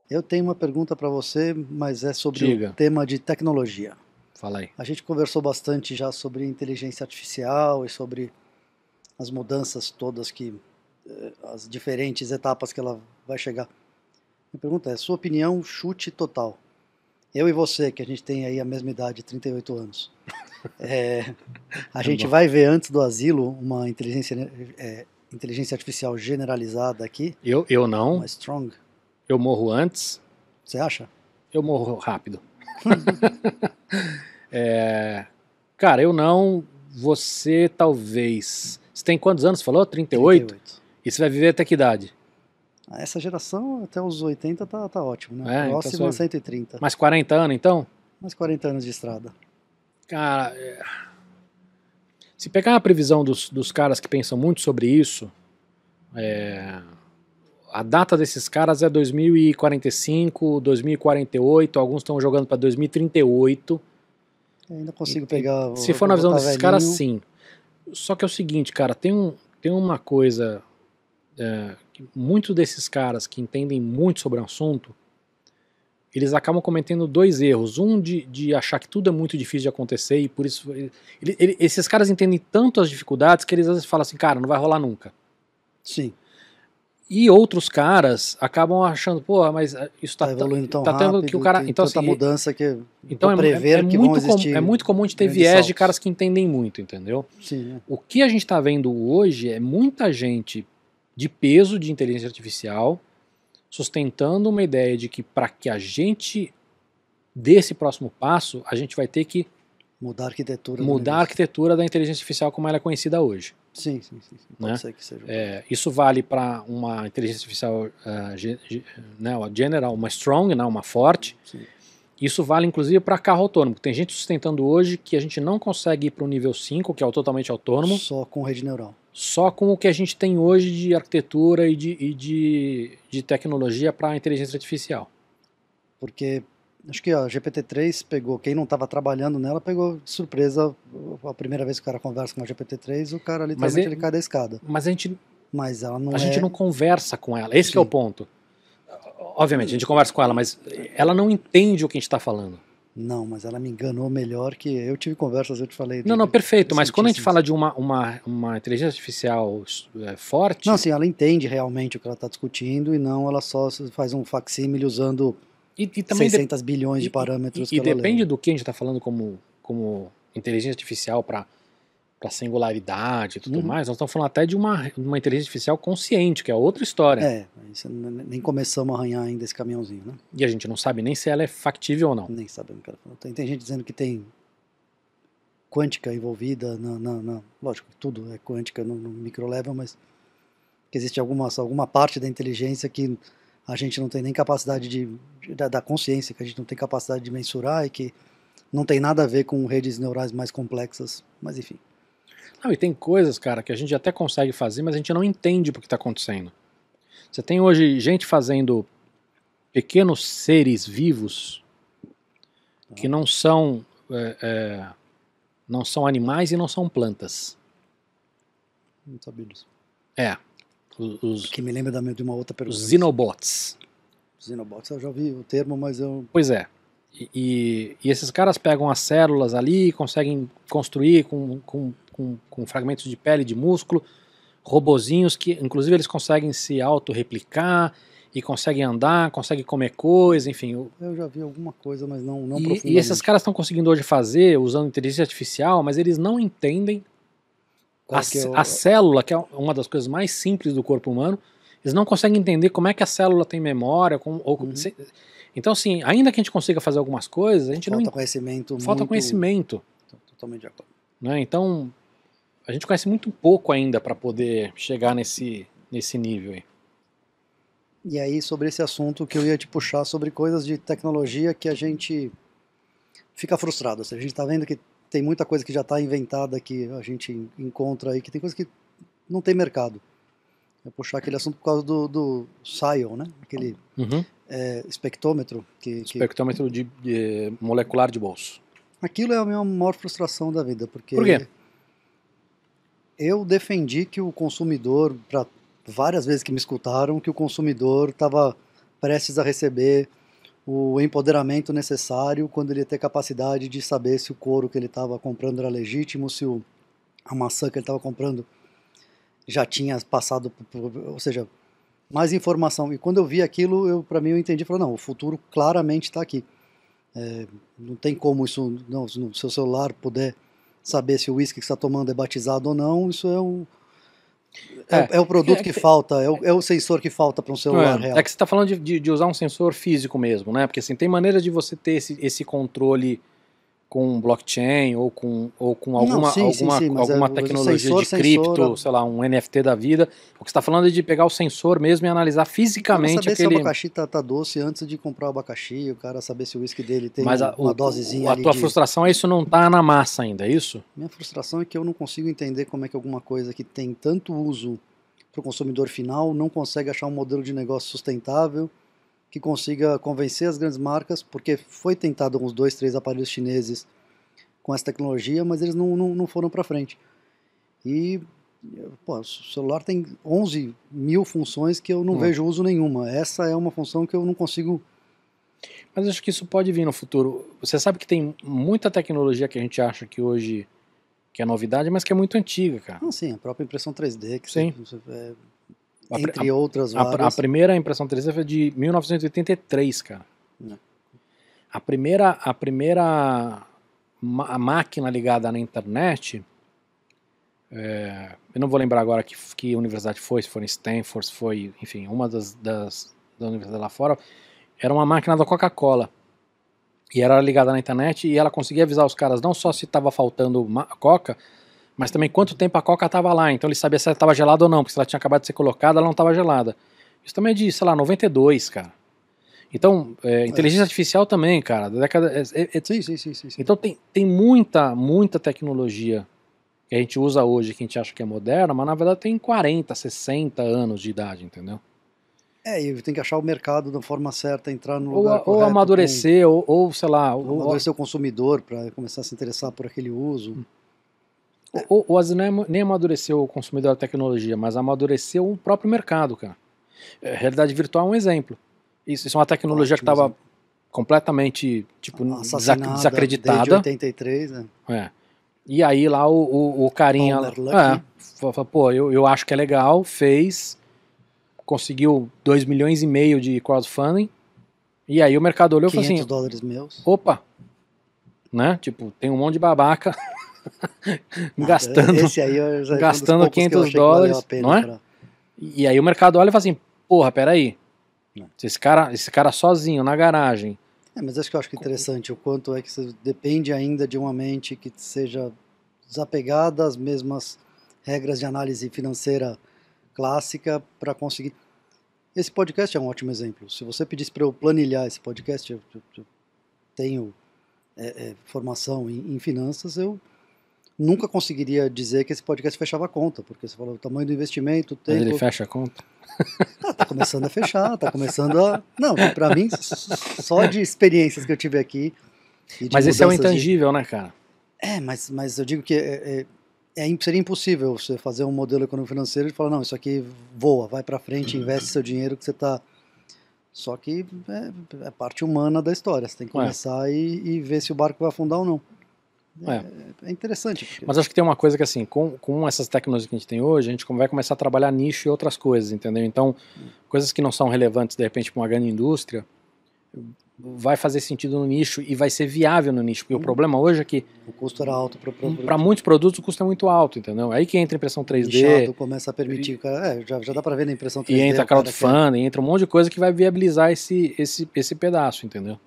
Eu tenho uma pergunta para você, mas é sobre o Diga, tema de tecnologia. fala aí. A gente conversou bastante já sobre inteligência artificial e sobre as mudanças todas as diferentes etapas que ela vai chegar. Minha pergunta é, sua opinião, chute total. Eu e você, que a gente tem aí a mesma idade, 38 anos, a É gente bom. vai ver antes do asilo uma inteligência artificial generalizada aqui, Eu uma não, strong, eu morro antes, você acha? eu morro rápido. Cara, eu não, você talvez. Você tem quantos anos? Você falou? 38? 38. E você vai viver até que idade? Essa geração, até os 80 tá ótimo, né? A É, então você próxima, vai. 130. Mais 40 anos, então? Mais 40 anos de estrada. Cara, se pegar a previsão dos caras que pensam muito sobre isso, a data desses caras é 2045, 2048, alguns estão jogando para 2038. Eu ainda consigo pegar, Se eu for vou na visão botar desses caras, velhinho. sim. Só que é o seguinte, cara, tem uma coisa que muitos desses caras que entendem muito sobre o assunto, eles acabam cometendo dois erros. Um de achar que tudo é muito difícil de acontecer e por isso. Esses caras entendem tanto as dificuldades que eles às vezes falam assim, cara, não vai rolar nunca. Sim, E outros caras acabam achando, pô, mas isso tá evoluindo tão tá tendo que o rápido, cara. tem Então, tanta assim, mudança que então vou prever que vão é existir muito comum de ter grandes viés de caras saltos. que entendem muito, entendeu? Sim, né? O que a gente está vendo hoje é muita gente de peso de inteligência artificial sustentando uma ideia de que para que a gente dê esse próximo passo, a gente vai ter que Mudar a arquitetura do mudar a negócio. arquitetura da inteligência artificial como ela é conhecida hoje. Sim, sim, sim, sim. Pode Né? ser que seja o caso. Isso vale para uma inteligência artificial né, uma general, uma strong, né, uma forte. Sim. Isso vale inclusive para carro autônomo. Tem gente sustentando hoje que a gente não consegue ir para o nível 5, que é o totalmente autônomo, Só com rede neural. só com o que a gente tem hoje de arquitetura de tecnologia para inteligência artificial. Porque acho que a GPT-3 pegou, quem não estava trabalhando nela, pegou de surpresa a primeira vez que o cara conversa com a GPT-3, o cara Mas, literalmente ele cai da escada. mas Mas ela a não gente é. não conversa com ela. Esse que é o Sim. ponto. Obviamente, a gente conversa com ela, mas ela não entende o que a gente está falando. Não, mas ela me enganou melhor que eu tive conversas, eu te falei Não, não, perfeito, mas quando a gente recentíssimas. fala de uma inteligência artificial Não, forte, sim, ela entende realmente o que ela está discutindo e não ela só faz um facsímile usando e também 600 bilhões de parâmetros que ela leu. depende do que a gente está falando como inteligência artificial para singularidade e tudo Uhum. mais, nós estamos falando até de uma inteligência artificial consciente, que é outra história. Isso, nem começamos a arranhar ainda esse caminhãozinho, né? E a gente não sabe nem se ela é factível ou não. Nem sabemos o que ela falou. Tem gente dizendo que tem quântica envolvida lógico, tudo é quântica no micro level, mas que existe alguma parte da inteligência que a gente não tem nem capacidade da consciência, que a gente não tem capacidade de mensurar e que não tem nada a ver com redes neurais mais complexas, mas enfim. Não, e tem coisas, cara, que a gente até consegue fazer, mas a gente não entende por que está acontecendo. Você tem hoje gente fazendo pequenos seres vivos que é, é, não são animais e não são plantas. Não sabia disso. É, os, Que me lembra de uma outra os pergunta. xenobots. Xenobots, eu já ouvi o termo, mas eu. Pois é. E esses caras pegam as células ali, conseguem construir com fragmentos de pele, de músculo, robozinhos que, inclusive, eles conseguem se autorreplicar e conseguem andar, conseguem comer coisa, enfim. Eu já vi alguma coisa, mas não E esses profundamente. caras estão conseguindo hoje fazer usando inteligência artificial, mas eles não entendem Qual que é a o. célula, que é uma das coisas mais simples do corpo humano, eles não conseguem entender como é que a célula tem memória. Uhum. Então, assim, ainda que a gente consiga fazer algumas coisas, a gente não Falta conhecimento falta muito. conhecimento. Totalmente de acordo. Né? Então, a gente conhece muito pouco ainda para poder chegar nesse nível aí. E aí, sobre esse assunto que eu ia te puxar sobre coisas de tecnologia que a gente fica frustrado. Ou seja, a gente está vendo que tem muita coisa que já está inventada que a gente encontra aí, que tem coisa que não tem mercado. Eu vou puxar aquele assunto por causa do SION, né? Aquele Uhum. espectrômetro. Que Espectrômetro de molecular de bolso. aquilo é a minha maior frustração da vida, Por quê? porque eu defendi que o consumidor, para várias vezes que me escutaram, que o consumidor estava prestes a receber o empoderamento necessário quando ele ia ter capacidade de saber se o couro que ele estava comprando era legítimo, se a maçã que ele estava comprando já tinha passado, ou seja, mais informação. E quando eu vi aquilo, para mim eu entendi, falei, não, o futuro claramente está aqui. Não tem como isso, não, se o seu celular puder saber se o uísque que você está tomando é batizado ou não, isso é o produto que falta, é o sensor que falta para um celular real. É que você está falando de usar um sensor físico mesmo, né? Porque assim, tem maneira de você ter esse controle com blockchain ou com alguma tecnologia sensor, de cripto, sei lá, um NFT da vida. O que você está falando é de pegar o sensor mesmo e analisar fisicamente saber aquele... se o abacaxi tá doce antes de comprar o abacaxi, o cara saber se o uísque dele tem uma dosezinha ali. A tua frustração é isso não tá na massa ainda, é isso? Minha frustração é que eu não consigo entender como é que alguma coisa que tem tanto uso para o consumidor final não consegue achar um modelo de negócio sustentável que consiga convencer as grandes marcas, porque foi tentado uns 2, 3 aparelhos chineses com essa tecnologia, mas eles não foram para frente. E o celular tem 11 mil funções que eu não vejo uso nenhuma. Essa é uma função que eu não consigo... Mas acho que isso pode vir no futuro. Você sabe que tem muita tecnologia que a gente acha que hoje que é novidade, mas que é muito antiga, cara. Sim, a própria impressão 3D, que sim. Entre outras várias. A primeira impressão 3D foi de 1983, cara. A primeira máquina ligada na internet, eu não vou lembrar agora que universidade foi, se foi em Stanford, se foi, enfim, uma das universidades lá fora, era uma máquina da Coca-Cola. E era ligada na internet e ela conseguia avisar os caras não só se estava faltando Coca, mas também quanto tempo a Coca estava lá. Então ele sabia se ela estava gelada ou não, porque se ela tinha acabado de ser colocada, ela não estava gelada. Isso também é de, sei lá, 92, cara. Então, inteligência artificial também, cara, da década... Sim. Então tem muita tecnologia que a gente usa hoje, que a gente acha que é moderna, mas na verdade tem 40, 60 anos de idade, entendeu? E tem que achar o mercado da forma certa, entrar no lugar correto. Ou amadurecer, ou sei lá... Amadurecer o consumidor para começar a se interessar por aquele uso. Ou às vezes nem amadureceu o consumidor da tecnologia, mas amadureceu o próprio mercado, cara. Realidade virtual é um exemplo. Isso é uma tecnologia que estava completamente desacreditada. Desde 83, né? E aí lá o carinha... pô, eu acho que é legal, fez... Conseguiu 2,5 milhões de crowdfunding. E aí o mercado olhou e falou assim... $500 meus. Opa! Né? Tipo, tem um monte de babaca gastando $500, não é? E aí o mercado olha e fala assim, porra, peraí. Esse cara sozinho na garagem. Mas acho que interessante o quanto é que você depende ainda de uma mente que seja desapegada às mesmas regras de análise financeira clássica para conseguir... Esse podcast é um ótimo exemplo. Se você pedisse para eu planilhar esse podcast, eu tenho formação em finanças, eu nunca conseguiria dizer que esse podcast fechava a conta, porque você falou o tamanho do investimento, o tempo... Mas ele fecha a conta? Tá começando a fechar, tá começando a... Não, para mim, só de experiências que eu tive aqui... Mas esse é o intangível, né, cara? Mas eu digo que seria impossível você fazer um modelo econômico-financeiro e falar, não, isso aqui voa, vai para frente, investe seu dinheiro que você está... Só que é parte humana da história, você tem que começar e ver se o barco vai afundar ou não. É interessante. Porque... Mas acho que tem uma coisa que assim, com essas tecnologias que a gente tem hoje, a gente vai começar a trabalhar nicho e outras coisas, entendeu? Então, coisas que não são relevantes, de repente, para uma grande indústria, vai fazer sentido no nicho e vai ser viável no nicho, porque o problema hoje é que o custo era alto para muitos produtos o custo é muito alto, entendeu? Aí que entra a impressão 3D, nichado, começa a permitir o cara, já dá para ver na impressão 3D, e entra crowdfunding, entra um monte de coisa que vai viabilizar esse pedaço, entendeu?